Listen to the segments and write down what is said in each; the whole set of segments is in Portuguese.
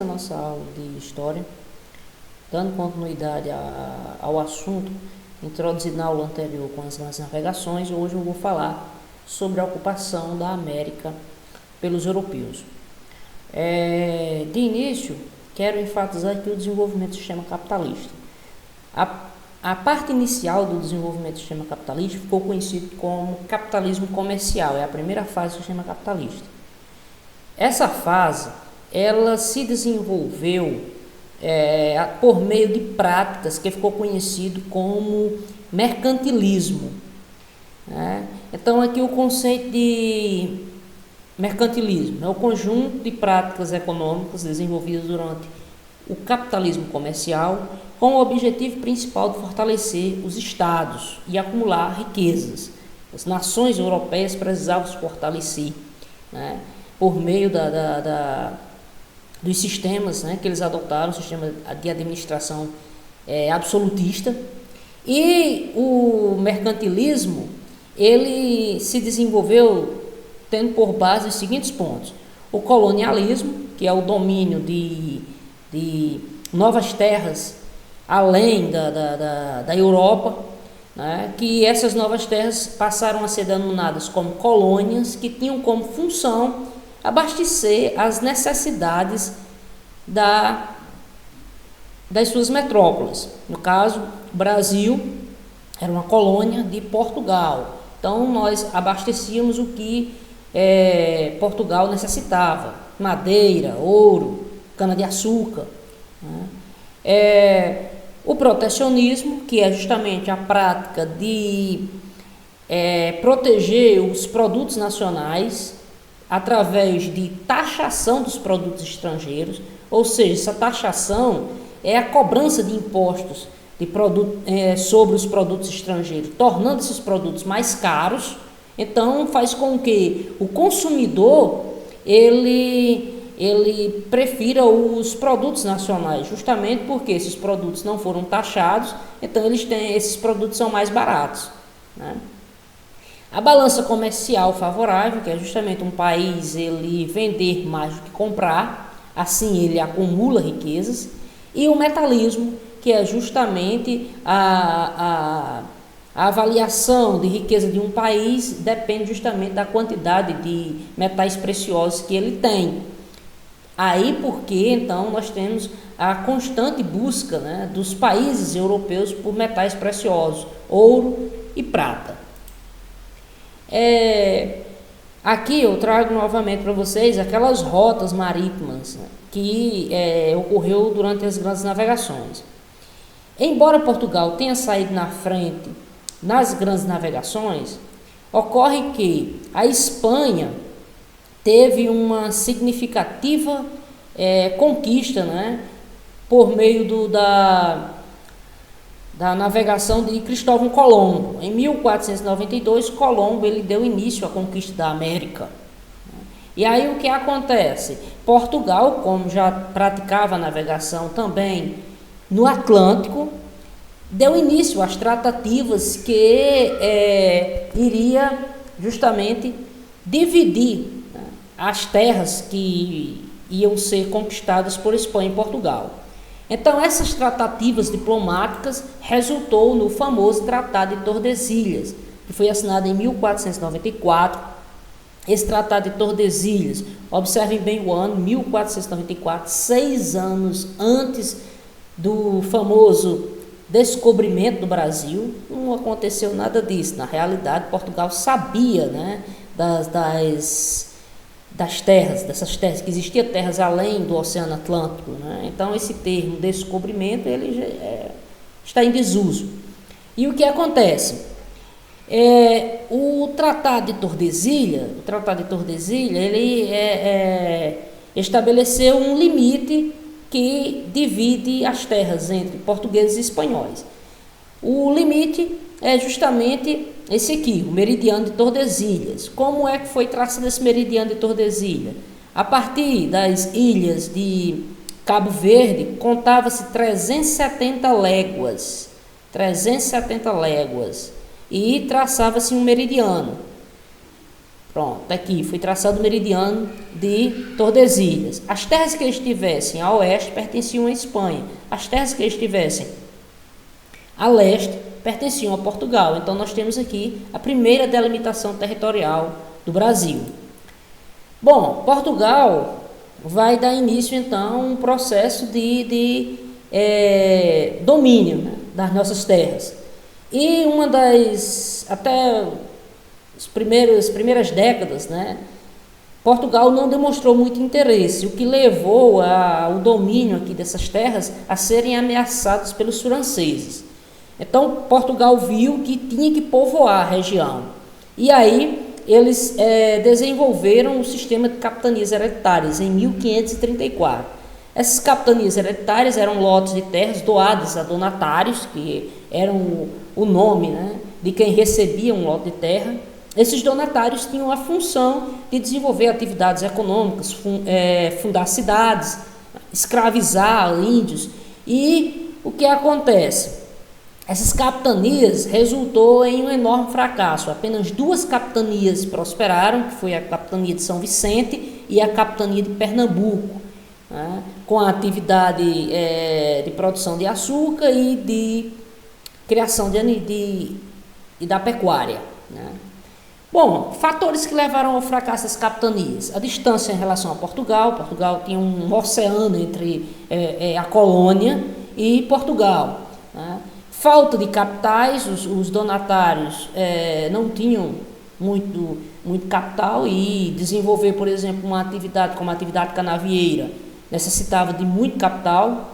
nossa aula de História, dando continuidade ao assunto introduzido na aula anterior com as grandes navegações. Hoje eu vou falar sobre a ocupação da América pelos europeus. De início, quero enfatizar aqui o desenvolvimento do sistema capitalista. A parte inicial do desenvolvimento do sistema capitalista ficou conhecido como capitalismo comercial, é a primeira fase do sistema capitalista. Essa fase, ela se desenvolveu por meio de práticas que ficou conhecido como mercantilismo, né? Então aqui o conceito de mercantilismo é o conjunto de práticas econômicas desenvolvidas durante o capitalismo comercial com o objetivo principal de fortalecer os estados e acumular riquezas. As nações europeias precisavam se fortalecer, né, por meio dos sistemas, né, que eles adotaram, o sistema de administração absolutista. E o mercantilismo, ele se desenvolveu tendo por base os seguintes pontos: o colonialismo, que é o domínio de novas terras além da Europa, né, que essas novas terras passaram a ser denominadas como colônias, que tinham como função abastecer as necessidades das suas metrópoles. No caso, o Brasil era uma colônia de Portugal, então nós abastecíamos o que Portugal necessitava: madeira, ouro, cana-de-açúcar, né? O protecionismo, que é justamente a prática de proteger os produtos nacionais através de taxação dos produtos estrangeiros, ou seja, essa taxação é a cobrança de impostos sobre os produtos estrangeiros, tornando esses produtos mais caros. Então faz com que o consumidor ele prefira os produtos nacionais, justamente porque esses produtos não foram taxados, então esses produtos são mais baratos, né? A balança comercial favorável, que é justamente um país ele vender mais do que comprar, assim ele acumula riquezas. E o metalismo, que é justamente a avaliação de riqueza de um país depende justamente da quantidade de metais preciosos que ele tem. Aí porque então nós temos a constante busca, né, dos países europeus por metais preciosos, ouro e prata. Aqui eu trago novamente para vocês aquelas rotas marítimas, né, que ocorreu durante as grandes navegações. Embora Portugal tenha saído na frente nas grandes navegações, ocorre que a Espanha teve uma significativa conquista, né, por meio da navegação de Cristóvão Colombo. Em 1492, Colombo ele deu início à conquista da América. E aí o que acontece? Portugal, como já praticava a navegação também no Atlântico, deu início às tratativas que iria justamente dividir, né, as terras que iam ser conquistadas por Espanha e Portugal. Então essas tratativas diplomáticas resultou no famoso Tratado de Tordesilhas, que foi assinado em 1494. Esse Tratado de Tordesilhas, observem bem o ano, 1494, 6 anos antes do famoso descobrimento do Brasil. Não aconteceu nada disso. Na realidade, Portugal sabia, né, dessas terras, que existiam terras além do Oceano Atlântico, né? Então esse termo descobrimento ele está em desuso. E o que acontece? O Tratado de Tordesilhas, ele estabeleceu um limite que divide as terras entre portugueses e espanhóis. O limite é justamente esse aqui, o meridiano de Tordesilhas. Como é que foi traçado esse meridiano de Tordesilhas? A partir das ilhas de Cabo Verde, contava-se 370 léguas, e traçava-se um meridiano. Pronto, tá aqui foi traçado o meridiano de Tordesilhas. As terras que estivessem a oeste pertenciam à Espanha. As terras que estivessem a leste pertenciam a Portugal. Então nós temos aqui a primeira delimitação territorial do Brasil. Bom, Portugal vai dar início então a um processo de domínio, né, das nossas terras. E uma das, até as primeiras décadas, né, Portugal não demonstrou muito interesse, o que levou o domínio aqui dessas terras a serem ameaçados pelos franceses. Então Portugal viu que tinha que povoar a região. E aí eles desenvolveram o sistema de capitanias hereditárias em 1534. Essas capitanias hereditárias eram lotes de terras doadas a donatários, que eram o nome, né, de quem recebia um lote de terra. Esses donatários tinham a função de desenvolver atividades econômicas, fundar cidades, escravizar índios. E o que acontece? Essas capitanias resultou em um enorme fracasso. Apenas 2 capitanias prosperaram, que foi a capitania de São Vicente e a capitania de Pernambuco, né, com a atividade de produção de açúcar e de criação da pecuária, né. Bom, fatores que levaram ao fracasso das capitanias: a distância em relação a Portugal. Portugal tinha um oceano entre a colônia e Portugal, né. Falta de capitais, os donatários não tinham muito capital, e desenvolver, por exemplo, uma atividade como a atividade canavieira necessitava de muito capital.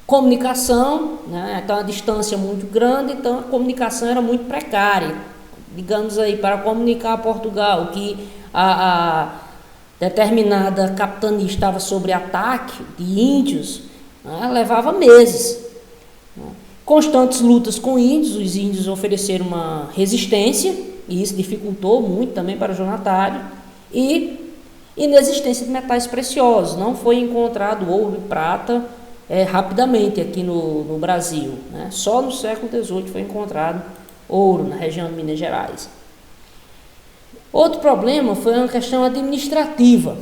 Comunicação, né? Então a distância muito grande, então a comunicação era muito precária. Digamos aí, para comunicar a Portugal que a determinada capitania estava sob ataque de índios, né, levava meses, né. Constantes lutas com índios, os índios ofereceram uma resistência, e isso dificultou muito também para o donatário, e inexistência de metais preciosos. Não foi encontrado ouro e prata rapidamente aqui no Brasil, né. Só no século XVIII foi encontrado ouro na região de Minas Gerais. Outro problema foi uma questão administrativa.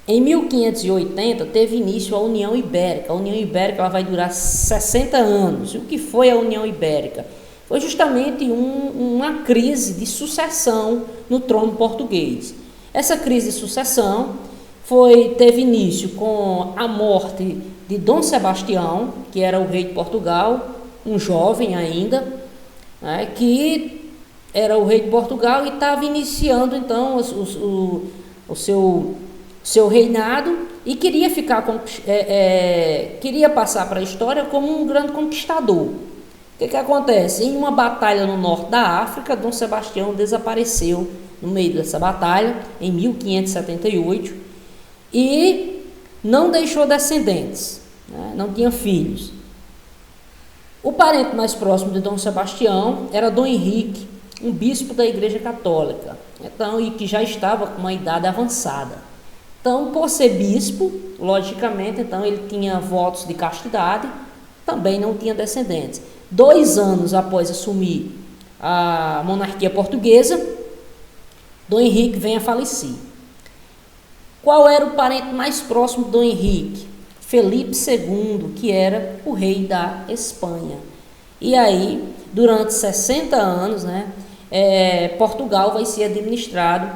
Em 1580 teve início a União Ibérica. A União Ibérica ela vai durar 60 anos. E o que foi a União Ibérica? Foi justamente uma crise de sucessão no trono português. Essa crise de sucessão teve início com a morte de Dom Sebastião, que era o rei de Portugal, um jovem ainda, né, que era o rei de Portugal e estava iniciando então o seu reinado, e queria queria passar para a história como um grande conquistador. O que acontece? Em uma batalha no norte da África, Dom Sebastião desapareceu no meio dessa batalha em 1578 e não deixou descendentes, né, não tinha filhos. O parente mais próximo de Dom Sebastião era Dom Henrique, um bispo da Igreja Católica, então, e que já estava com uma idade avançada. Então, por ser bispo, logicamente, então, ele tinha votos de castidade, também não tinha descendentes. 2 anos após assumir a monarquia portuguesa, Dom Henrique vem a falecer. Qual era o parente mais próximo de Dom Henrique? Felipe II, que era o rei da Espanha. E aí, durante 60 anos, né, Portugal vai ser administrado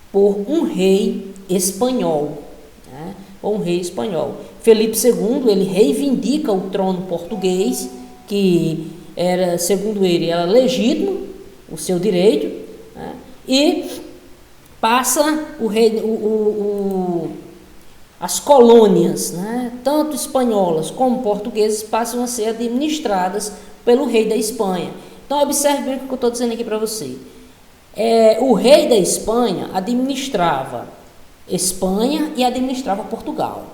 por um rei espanhol, né, um rei espanhol. Felipe II, ele reivindica o trono português, que era, segundo ele, era legítimo, o seu direito, né, e passa as colônias, né, tanto espanholas como portuguesas, passam a ser administradas pelo rei da Espanha. Então, observe bem o que eu estou dizendo aqui para você. O rei da Espanha administrava Espanha e administrava Portugal.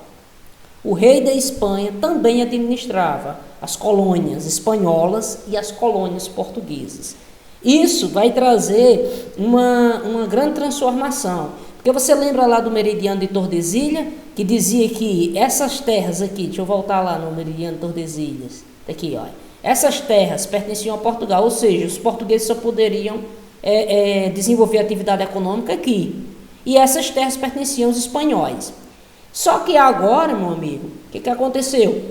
O rei da Espanha também administrava as colônias espanholas e as colônias portuguesas. Isso vai trazer uma grande transformação. Porque você lembra lá do meridiano de Tordesilhas, que dizia que essas terras aqui, deixa eu voltar lá no meridiano de Tordesilhas, aqui, olha, essas terras pertenciam a Portugal, ou seja, os portugueses só poderiam desenvolver atividade econômica aqui. E essas terras pertenciam aos espanhóis. Só que agora, meu amigo, o que aconteceu?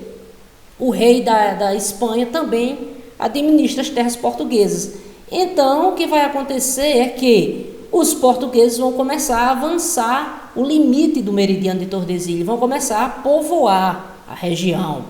O rei da Espanha também administra as terras portuguesas. Então, o que vai acontecer é que os portugueses vão começar a avançar o limite do meridiano de Tordesilhas, vão começar a povoar a região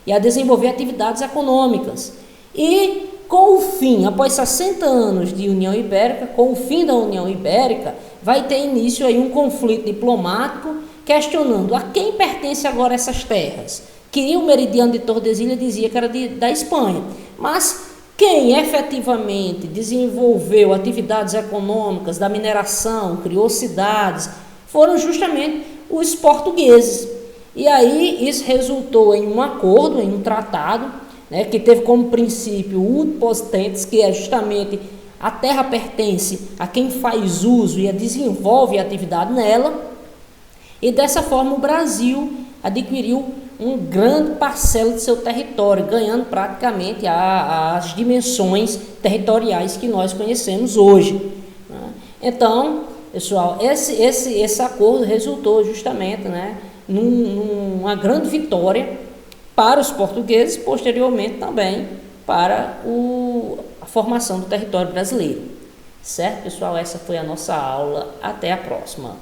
e a desenvolver atividades econômicas. E com o fim, após 60 anos de União Ibérica, com o fim da União Ibérica, vai ter início aí um conflito diplomático questionando a quem pertence agora essas terras. Que o meridiano de Tordesilhas dizia que era da Espanha, mas quem efetivamente desenvolveu atividades econômicas da mineração, criou cidades, foram justamente os portugueses. E aí isso resultou em um acordo, em um tratado, né, que teve como princípio o ut potentes, que é justamente a terra pertence a quem faz uso e desenvolve a atividade nela. E dessa forma o Brasil adquiriu um grande parcela de seu território, ganhando praticamente as dimensões territoriais que nós conhecemos hoje. Então, pessoal, esse acordo resultou justamente, né, numa grande vitória para os portugueses, posteriormente também para a formação do território brasileiro. Certo, pessoal? Essa foi a nossa aula. Até a próxima.